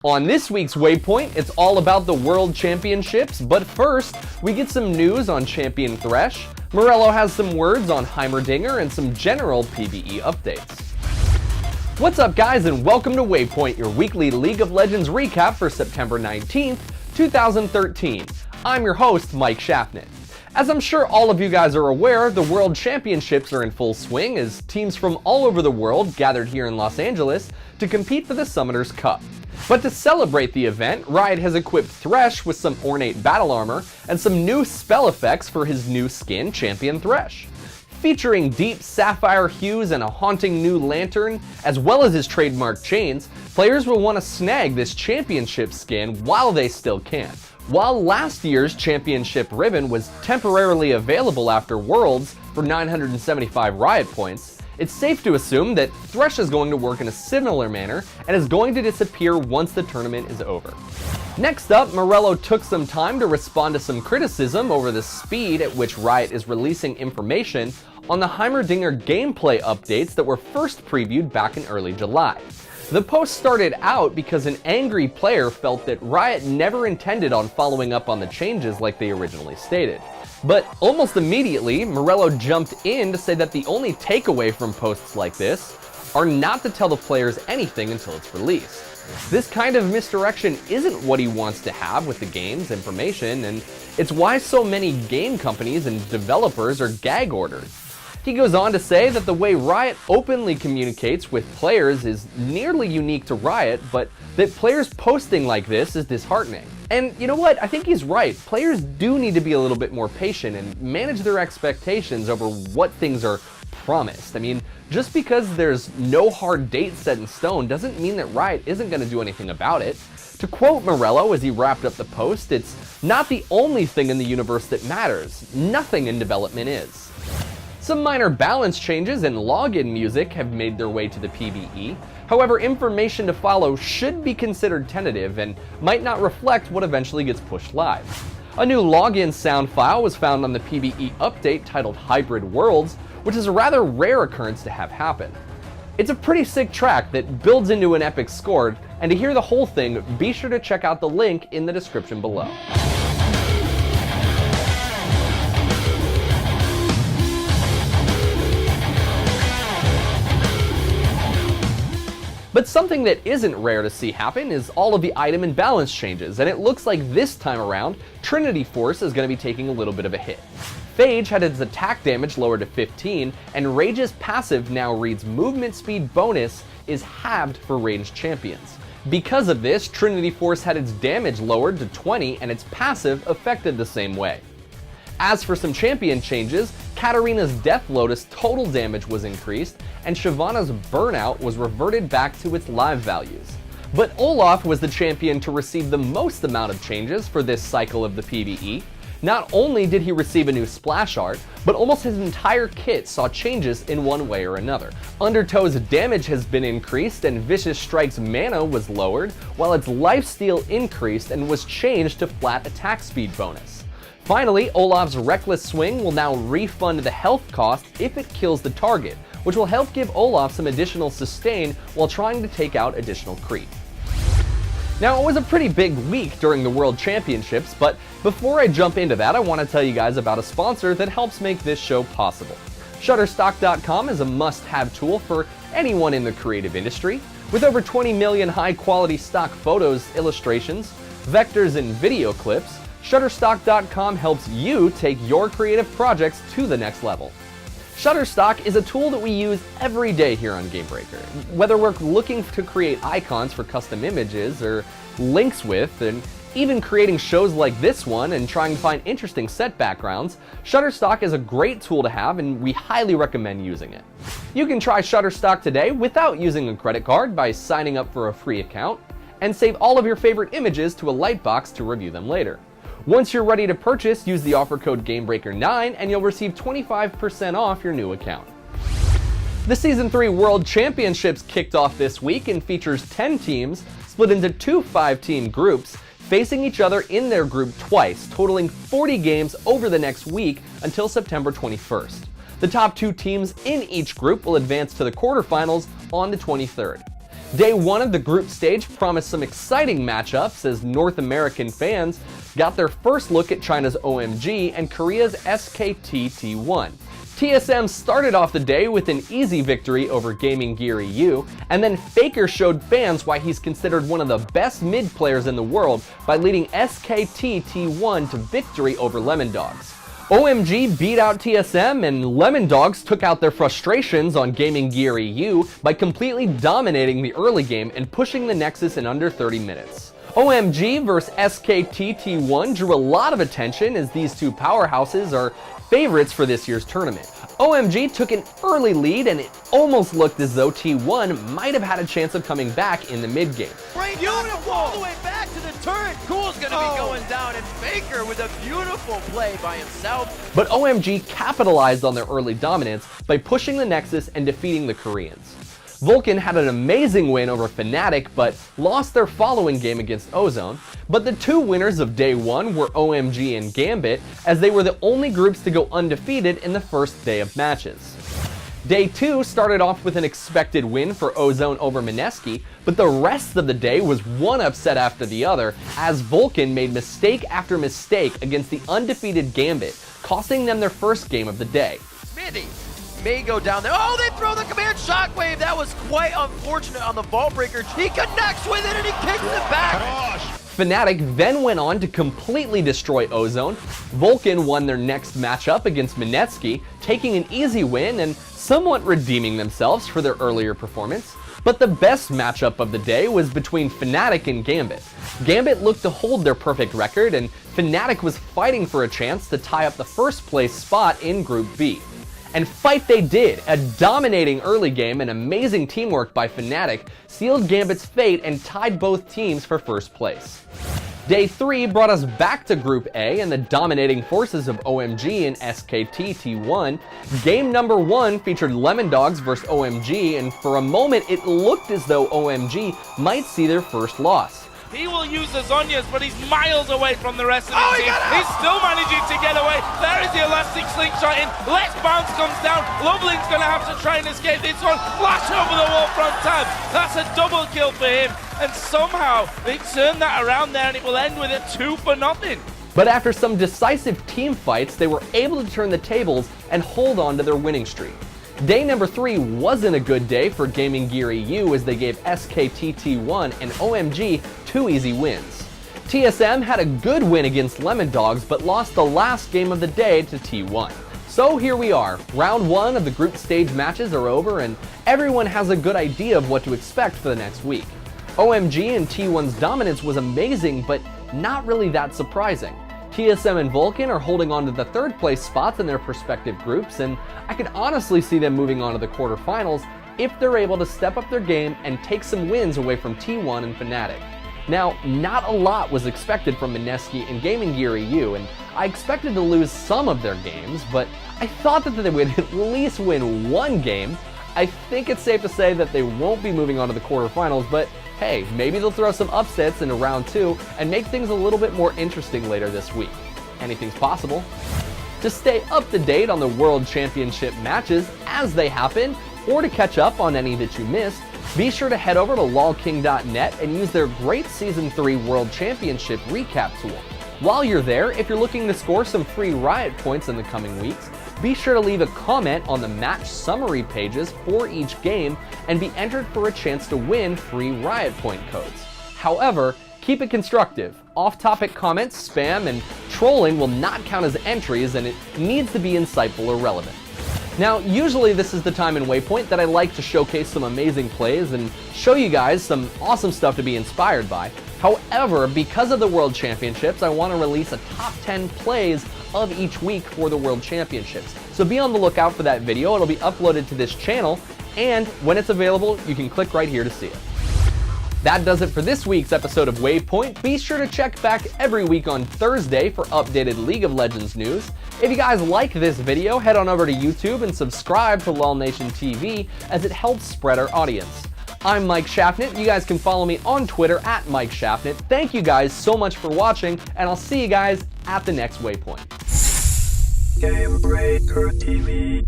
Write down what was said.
On this week's Waypoint, it's all about the World Championships, but first, we get some news on Champion Thresh, Morello has some words on Heimerdinger, and some general PvE updates. What's up guys, and welcome to Waypoint, your weekly League of Legends recap for September 19th, 2013. I'm your host, Mike Schaffnet. As I'm sure all of you guys are aware, the World Championships are in full swing as teams from all over the world gathered here in Los Angeles to compete for the Summoners Cup. But to celebrate the event, Riot has equipped Thresh with some ornate battle armor and some new spell effects for his new skin, Champion Thresh. Featuring deep sapphire hues and a haunting new lantern, as well as his trademark chains, players will want to snag this championship skin while they still can. While last year's championship ribbon was temporarily available after Worlds for 975 Riot points, it's safe to assume that Thresh is going to work in a similar manner and is going to disappear once the tournament is over. Next up, Morello took some time to respond to some criticism over the speed at which Riot is releasing information on the Heimerdinger gameplay updates that were first previewed back in early July. The post started out because an angry player felt that Riot never intended on following up on the changes like they originally stated. But almost immediately, Morello jumped in to say that the only takeaway from posts like this are not to tell the players anything until it's released. This kind of misdirection isn't what he wants to have with the game's information, and it's why so many game companies and developers are gag ordered. He goes on to say that the way Riot openly communicates with players is nearly unique to Riot, but that players posting like this is disheartening. And you know what? I think he's right. Players do need to be a little bit more patient and manage their expectations over what things are promised. I mean, just because there's no hard date set in stone doesn't mean that Riot isn't going to do anything about it. To quote Morello as he wrapped up the post, it's not the only thing in the universe that matters. Nothing in development is. Some minor balance changes and login music have made their way to the PvE. However, information to follow should be considered tentative and might not reflect what eventually gets pushed live. A new login sound file was found on the PvE update titled Hybrid Worlds, which is a rather rare occurrence to have happen. It's a pretty sick track that builds into an epic score, and to hear the whole thing, be sure to check out the link in the description below. But something that isn't rare to see happen is all of the item and balance changes, and it looks like this time around, Trinity Force is going to be taking a little bit of a hit. Phage had its attack damage lowered to 15, and Rage's passive now reads movement speed bonus is halved for ranged champions. Because of this, Trinity Force had its damage lowered to 20, and its passive affected the same way. As for some champion changes, Katarina's Death Lotus total damage was increased, and Shyvana's Burnout was reverted back to its live values. But Olaf was the champion to receive the most amount of changes for this cycle of the PvE. Not only did he receive a new splash art, but almost his entire kit saw changes in one way or another. Undertow's damage has been increased, and Vicious Strike's mana was lowered, while its lifesteal increased and was changed to flat attack speed bonus. Finally, Olaf's Reckless Swing will now refund the health cost if it kills the target, which will help give Olaf some additional sustain while trying to take out additional creep. Now, it was a pretty big week during the World Championships, but before I jump into that, I want to tell you guys about a sponsor that helps make this show possible. Shutterstock.com is a must-have tool for anyone in the creative industry. With over 20 million high-quality stock photos, illustrations, vectors, and video clips, Shutterstock.com helps you take your creative projects to the next level. Shutterstock is a tool that we use every day here on GameBreaker. Whether we're looking to create icons for custom images or links with, and even creating shows like this one and trying to find interesting set backgrounds, Shutterstock is a great tool to have, and we highly recommend using it. You can try Shutterstock today without using a credit card by signing up for a free account, and save all of your favorite images to a lightbox to review them later. Once you're ready to purchase, use the offer code GameBreaker9 and you'll receive 25% off your new account. The Season 3 World Championships kicked off this week and features 10 teams split into two 5-team groups, facing each other in their group twice, totaling 40 games over the next week until September 21st. The top 2 teams in each group will advance to the quarterfinals on the 23rd. Day 1 of the group stage promised some exciting matchups as North American fans got their first look at China's OMG and Korea's SKT T1. TSM started off the day with an easy victory over Gaming Gear EU, and then Faker showed fans why he's considered one of the best mid players in the world by leading SKT T1 to victory over Lemon Dogs. OMG beat out TSM, and Lemon Dogs took out their frustrations on Gaming Gear EU by completely dominating the early game and pushing the Nexus in under 30 minutes. OMG vs SKT T1 drew a lot of attention as these two powerhouses are favorites for this year's tournament. OMG took an early lead, and it almost looked as though T1 might have had a chance of coming back in the mid game. Beautiful! All the way back to the turret. Cool's gonna be going down, and Faker with a beautiful play by himself. But OMG capitalized on their early dominance by pushing the Nexus and defeating the Koreans. Vulcan had an amazing win over Fnatic, but lost their following game against Ozone. But the two winners of Day 1 were OMG and Gambit, as they were the only groups to go undefeated in the first day of matches. Day 2 started off with an expected win for Ozone over Mineski, but the rest of the day was one upset after the other, as Vulcan made mistake after mistake against the undefeated Gambit, costing them their first game of the day. Smithy may go down there. Oh, they throw the command shockwave. That was quite unfortunate on the Vault Breaker. He connects with it and he kicks it back. Fnatic then went on to completely destroy Ozone. Vulcan won their next matchup against Mineski, taking an easy win and somewhat redeeming themselves for their earlier performance. But the best matchup of the day was between Fnatic and Gambit. Gambit looked to hold their perfect record, and Fnatic was fighting for a chance to tie up the first place spot in Group B. And fight they did! A dominating early game and amazing teamwork by Fnatic sealed Gambit's fate and tied both teams for first place. Day 3 brought us back to Group A and the dominating forces of OMG and SKT T1. Game number 1 featured Lemon Dogs vs OMG, and for a moment it looked as though OMG might see their first loss. He will use the Zhonya's, but he's miles away from the rest of the team. He's still managing to get away. There is the elastic slingshot in. Let's Bounce comes down. Lovelin's going to have to try and escape this one. Flash over the wall from Tab. That's a double kill for him. And somehow they turn that around there, and it will end with a 2-0. But after some decisive team fights, they were able to turn the tables and hold on to their winning streak. Day number 3 wasn't a good day for Gaming Gear EU, as they gave SKT T1 and OMG 2 easy wins. TSM had a good win against Lemon Dogs, but lost the last game of the day to T1. So here we are, round 1 of the group stage matches are over, and everyone has a good idea of what to expect for the next week. OMG and T1's dominance was amazing, but not really that surprising. TSM and Vulcan are holding on to the third place spots in their respective groups, and I could honestly see them moving on to the quarterfinals if they're able to step up their game and take some wins away from T1 and Fnatic. Now, not a lot was expected from Mineski and Gaming Gear EU, and I expected to lose some of their games, but I thought that they would at least win one game. I think it's safe to say that they won't be moving on to the quarterfinals, but hey, maybe they'll throw some upsets into round 2 and make things a little bit more interesting later this week. Anything's possible. To stay up to date on the World Championship matches as they happen, or to catch up on any that you missed, be sure to head over to lolking.net and use their great Season 3 World Championship recap tool. While you're there, if you're looking to score some free Riot points in the coming weeks, be sure to leave a comment on the match summary pages for each game and be entered for a chance to win free Riot point codes. However, keep it constructive. Off-topic comments, spam, and trolling will not count as entries, and it needs to be insightful or relevant. Now, usually this is the time in Waypoint that I like to showcase some amazing plays and show you guys some awesome stuff to be inspired by. However, because of the World Championships, I want to release a top 10 plays of each week for the World Championships. So be on the lookout for that video. It'll be uploaded to this channel, and when it's available, you can click right here to see it. That does it for this week's episode of Waypoint. Be sure to check back every week on Thursday for updated League of Legends news. If you guys like this video, head on over to YouTube and subscribe to LOL Nation TV, as it helps spread our audience. I'm Mike Shaffnet. You guys can follow me on Twitter at Mike Shaffnet. Thank you guys so much for watching, and I'll see you guys at the next Waypoint. Game Breaker TV.